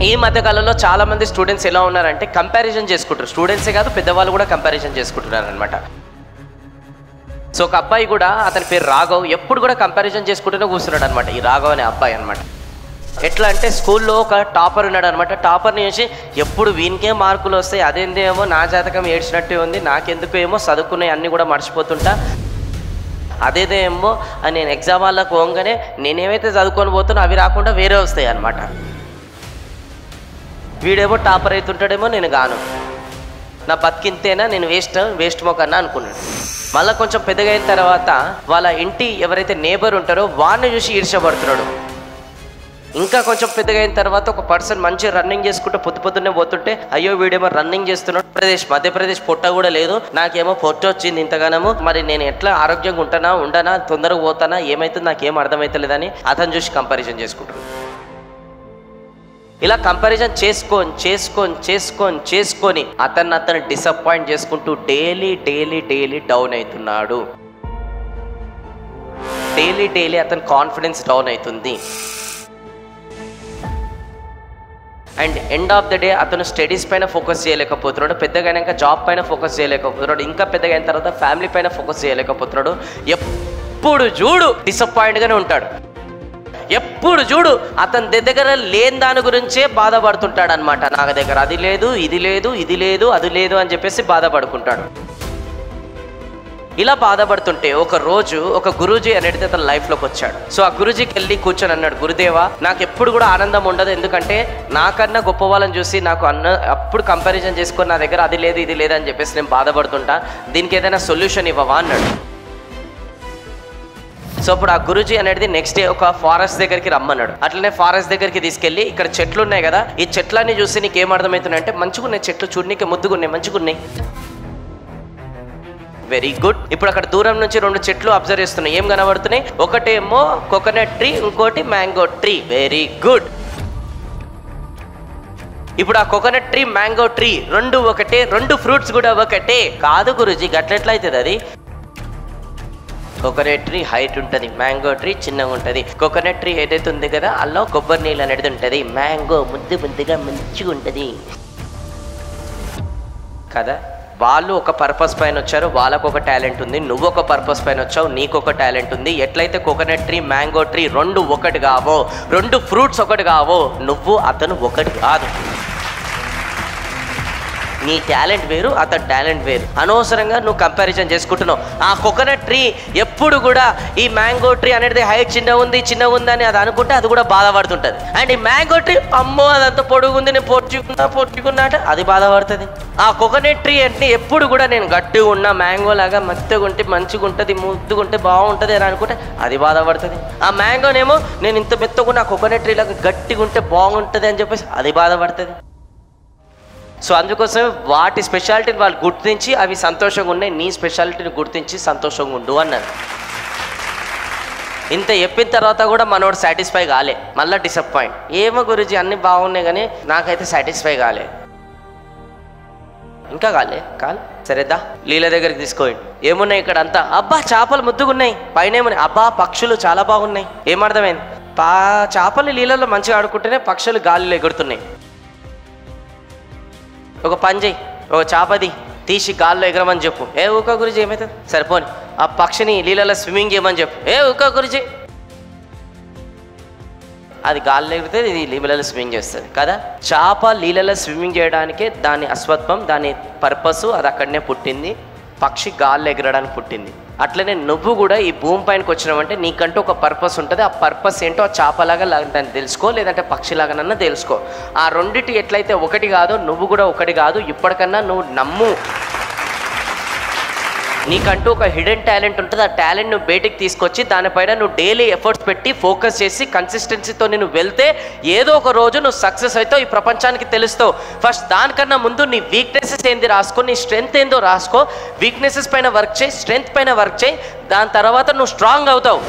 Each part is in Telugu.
ఈ మధ్యకాలంలో చాలా మంది స్టూడెంట్స్ ఎలా ఉన్నారంటే కంపారిజన్ చేసుకుంటారు. స్టూడెంట్సే కాదు, పెద్దవాళ్ళు కూడా కంపారిజన్ చేసుకుంటున్నారు అనమాట. సో ఒక అబ్బాయి కూడా, అతని పేరు రాఘవ్, ఎప్పుడు కూడా కంపారిజన్ చేసుకుంటూనే కూర్చున్నాడు అనమాట. ఈ రాఘవ్ అనే అబ్బాయి అనమాట. ఎట్లా అంటే స్కూల్లో ఒక టాపర్ ఉన్నాడు అనమాట. టాపర్ని చూసి ఎప్పుడు వీనికే మార్కులు వస్తాయి, అదేందేమో నా జాతకం ఏడ్చినట్టే ఉంది, నాకెందుకు ఏమో చదువుకునే అన్నీ కూడా మర్చిపోతుంటా, అదేదేమో నేను ఎగ్జామ్ వాళ్ళకు పోగానే నేనేమైతే చదువుకొని పోతున్నా అవి రాకుండా వేరే వస్తాయి అనమాట. వీడేమో టాపర్ అవుతుంటాడేమో, నేను గాను, నా బతికింతేనా, నేను వేస్ట్ మొకన్నా అనుకున్నాడు. మళ్ళీ కొంచెం పెద్దగా అయిన తర్వాత వాళ్ళ ఇంటి ఎవరైతే నేబర్ ఉంటారో వాడిని చూసి ఈర్ష్యపడుతున్నాడు. ఇంకా కొంచెం పెద్దగా అయిన తర్వాత ఒక పర్సన్ మంచిగా రన్నింగ్ చేసుకుంటూ పొద్దున్నే పోతుంటే, అయ్యో వీడేమో రన్నింగ్ చేస్తున్నాడు, మధ్యప్రదేశ్ పొట్ట కూడా లేదు, నాకేమో పొట్ట వచ్చింది ఇంతగానము, మరి నేను ఎట్లా ఆరోగ్యంగా ఉండనా, తొందరగా పోతానా, ఏమైతుంది నాకేం అర్థమవుతలేదని అతను చూసి కంపారిజన్ చేసుకుంటాడు. ఇలా కంపారిజన్ చేసుకొని అతను డిసప్పాయింట్ చేసుకుంటూ డైలీ డౌన్ అవుతున్నాడు. డైలీ అతని కాన్ఫిడెన్స్ డౌన్ అవుతుంది. And end of the day అతను స్టడీస్ పైన ఫోకస్ చేయలేకపోతున్నాడు, పెద్దగా జాబ్ పైన ఫోకస్ చేయలేకపోతున్నాడు, ఇంకా పెద్దగా అయిన తర్వాత ఫ్యామిలీ పైన ఫోకస్ చేయలేకపోతున్నాడు. ఎప్పుడు చూడు డిసప్పాయింట్గానే ఉంటాడు. ఎప్పుడు చూడు అతని దగ్గర లేని దాని గురించే బాధపడుతుంటాడు అనమాట. నా దగ్గర అది లేదు, ఇది లేదు అని చెప్పేసి బాధపడుకుంటాడు. ఇలా బాధపడుతుంటే ఒక రోజు ఒక గురూజీ అనేది అతని లైఫ్లోకి వచ్చాడు. సో ఆ గురూజీకి వెళ్ళి కూర్చొని అన్నాడు, గురుదేవా, నాకు ఎప్పుడు కూడా ఆనందం ఉండదు, ఎందుకంటే నాకన్నా గొప్ప వాళ్ళని చూసి నాకు అప్పుడు కంపారిజన్ చేసుకొని నా దగ్గర అది లేదు ఇది లేదు అని చెప్పేసి నేను బాధపడుతుంటా, దీనికి ఏదైనా సొల్యూషన్ ఇవ్వవా అన్నాడు. సో అప్పుడు ఆ గురూజీ అనేది నెక్స్ట్ డే ఒక ఫారెస్ట్ దగ్గరికి రమ్మన్నాడు. అట్లనే ఫారెస్ట్ దగ్గరికి తీసుకెళ్ళి, ఇక్కడ చెట్లు ఉన్నాయి కదా, ఈ చెట్లన్నీ చూసి నీకు ఏం అర్థమవుతున్నాయి అంటే, మంచిగున్నాయి చెట్లు, చూడనీకి ముద్దుగున్నాయి, మంచిగున్నాయి, వెరీ గుడ్. ఇప్పుడు అక్కడ దూరం నుంచి 2 చెట్లు అబ్జర్వ్ చేస్తున్నాయి. ఏం కనబడుతున్నాయి? ఒకటేమో కోకోనట్ ట్రీ, ఇంకోటి మ్యాంగో ట్రీ, వెరీ గుడ్. ఇప్పుడు ఆ కోకోనట్ ట్రీ మ్యాంగో ట్రీ 2 ఒకటే, 2 ఫ్రూట్స్ కూడా ఒకటే కాదు గురూజీ, గట్లెట్లా అవుతుంది? అది కోకోనట్ ట్రీ హైట్ ఉంటుంది, మ్యాంగో ట్రీ చిన్నగా ఉంటుంది. కోకోనట్ ట్రీ ఏదైతే ఉంది కదా, అలా కొబ్బరి నీళ్ళు అనేది ఉంటుంది, మ్యాంగో ముద్దుగా మంచిగా ఉంటుంది కదా. వాళ్ళు ఒక పర్పస్ పైన వచ్చారు, వాళ్ళకు ఒక టాలెంట్ ఉంది, నువ్వు ఒక పర్పస్ పైన వచ్చావు, నీకు ఒక టాలెంట్ ఉంది. ఎట్లయితే కోకోనట్ ట్రీ మ్యాంగో ట్రీ 2 ఒకటి కావో, 2 ఫ్రూట్స్ ఒకటి కావో, నువ్వు అతను ఒకటి కాదు. నీ టాలెంట్ వేరు, అతని టాలెంట్ వేరు. అనవసరంగా నువ్వు కంపారిజన్ చేసుకుంటున్నావు. ఆ కోకోనట్ ట్రీ ఎప్పుడు కూడా ఈ మ్యాంగో ట్రీ అనేది హైట్ చిన్న ఉంది అని అది అనుకుంటే అది కూడా బాధపడుతుంటుంది. అండ్ ఈ మ్యాంగో ట్రీ అమ్మో అదంతా పొడుగుంది, నేను పొట్టుకున్నా అంటే అది బాధపడుతుంది. ఆ కోకోనట్ ట్రీ అంటే ఎప్పుడు కూడా నేను గట్టిగా ఉన్నా, మ్యాంగో లాగా మెత్తగా ఉంటే మంచిగా ఉంటుంది, ముద్దుగా ఉంటే బాగుంటుంది అని అనుకుంటే అది బాధపడుతుంది. ఆ మ్యాంగోనేమో నేను ఇంత మెత్తగా ఉన్న కోకోనట్ ట్రీ లాగా గట్టిగా ఉంటే బాగుంటుంది అని చెప్పేసి అది బాధపడుతుంది. సో అందుకోసం వాటి స్పెషాలిటీని వాళ్ళు గుర్తించి అవి సంతోషంగా ఉన్నాయి, నీ స్పెషాలిటీని గుర్తించి సంతోషంగా ఉండు అన్నారు. ఇంత చెప్పిన తర్వాత కూడా మనోడు సాటిస్ఫై కాలే, మళ్ళీ డిసప్పాయింట్. ఏమో గురూజీ అన్నీ బాగున్నాయి కానీ నాకైతే సాటిస్ఫై కాలే, ఇంకా కాలే సరేదా లీల దగ్గరికి తీసుకోండి. ఏమున్నాయి ఇక్కడ అంతా? అబ్బా చేపలు ముద్దుగున్నాయి, పైన ఏమున్నాయి? అబ్బా పక్షులు చాలా బాగున్నాయి. ఏమర్థమైంది? చేపలు నీళ్ళలో మంచిగా ఆడుకుంటేనే పక్షులు గాలిలో ఎగురుతున్నాయి. ఒక పని చేయి, ఒక చేపది తీసి గాల్లో ఎగరమని చెప్పు. ఏ ఊక గురించి ఏమవుతుంది? సరిపోని ఆ పక్షిని నీళ్ళలో స్విమ్మింగ్ చేయమని చెప్పు. ఏ ఊక గురించి అది గాల్లో ఎగిరితే ఇది నీళ్ళలో స్విమ్మింగ్ చేస్తుంది కదా. చేప నీళ్ళలో స్విమ్మింగ్ చేయడానికే దాని అస్వత్వం, దాని పర్పస్ అది అక్కడనే పుట్టింది. పక్షి గాల్లో ఎగరడానికి పుట్టింది. అట్లనే నువ్వు కూడా ఈ భూమి పైనకి వచ్చినావంటే నీకంటూ ఒక పర్పస్ ఉంటుంది. ఆ పర్పస్ ఏంటో ఆ చేపలాగా దాన్ని తెలుసుకో, లేదంటే పక్షిలాగానన్నా తెలుసుకో. ఆ రెండిటి ఎట్లయితే ఒకటి కాదో నువ్వు కూడా ఒకటి కాదు. ఇప్పటికన్నా నువ్వు నమ్ము, నీకంటూ ఒక హిడెన్ టాలెంట్ ఉంటుంది. ఆ టాలెంట్ నువ్వు బయటికి తీసుకొచ్చి దానిపైన నువ్వు డైలీ ఎఫర్ట్స్ పెట్టి ఫోకస్ చేసి కన్సిస్టెన్సీతో నేను వెళ్తే ఏదో ఒక రోజు నువ్వు సక్సెస్ అవుతావు, ఈ ప్రపంచానికి తెలుస్తావు. ఫస్ట్ దానికన్నా ముందు నీ వీక్నెసెస్ ఏంది రాసుకో, నీ స్ట్రెంగ్త్ ఏందో రాసుకో. వీక్నెసెస్ పైన వర్క్ చేయి, స్ట్రెంగ్త్ పైన వర్క్ చేయి. దాని తర్వాత నువ్వు స్ట్రాంగ్ అవుతావు.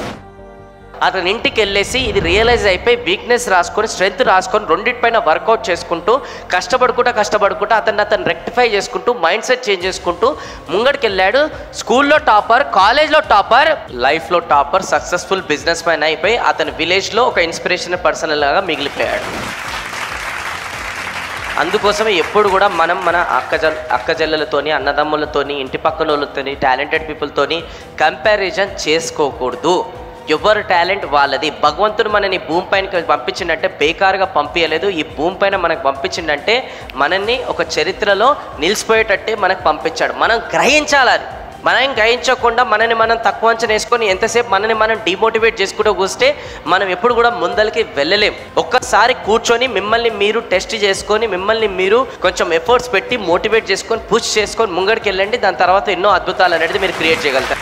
అతని ఇంటికి వెళ్ళేసి ఇది రియలైజ్ అయిపోయి వీక్నెస్ రాసుకొని స్ట్రెంగ్త్ రాసుకొని రెండింటిపైన వర్కౌట్ చేసుకుంటూ కష్టపడుకుంటూ అతను రెక్టిఫై చేసుకుంటూ మైండ్ సెట్ చేంజ్ చేసుకుంటూ ముంగడికి వెళ్ళాడు. స్కూల్లో టాపర్, కాలేజ్లో టాపర్, లైఫ్లో టాపర్, సక్సెస్ఫుల్ బిజినెస్ మ్యాన్ అయిపోయి అతని విలేజ్లో ఒక ఇన్స్పిరేషనల్ పర్సన్ లాగా మిగిలిపోయాడు. అందుకోసమే ఎప్పుడు కూడా మనం మన అక్కజల్లలతోని, అన్నదమ్ములతోని, ఇంటి పక్కన వాళ్ళతోని, టాలెంటెడ్ పీపుల్తోని కంపారిజన్ చేసుకోకూడదు. ఎవరు టాలెంట్ వాళ్ళది. భగవంతుడు మనని భూమి పైన పంపించిందంటే బేకారుగా పంపించలేదు. ఈ భూమి పైన మనకు పంపించిందంటే మనల్ని ఒక చరిత్రలో నిలిచిపోయేటట్టే మనకు పంపించాడు. మనం గ్రహించాలి. అది మనం గ్రహించకుండా మనని మనం తక్కువ అంచనా వేసుకొని ఎంతసేపు మనని మనం డిమోటివేట్ చేసుకుంటూ కూస్తే మనం ఎప్పుడు కూడా ముందరికి వెళ్ళలేం. ఒక్కసారి కూర్చొని మిమ్మల్ని మీరు టెస్ట్ చేసుకొని, మిమ్మల్ని మీరు కొంచెం ఎఫర్ట్స్ పెట్టి మోటివేట్ చేసుకొని, పుష్ చేసుకొని ముంగడికి వెళ్ళండి. దాని తర్వాత ఎన్నో అద్భుతాలు అనేది మీరు క్రియేట్ చేయగలుగుతారు.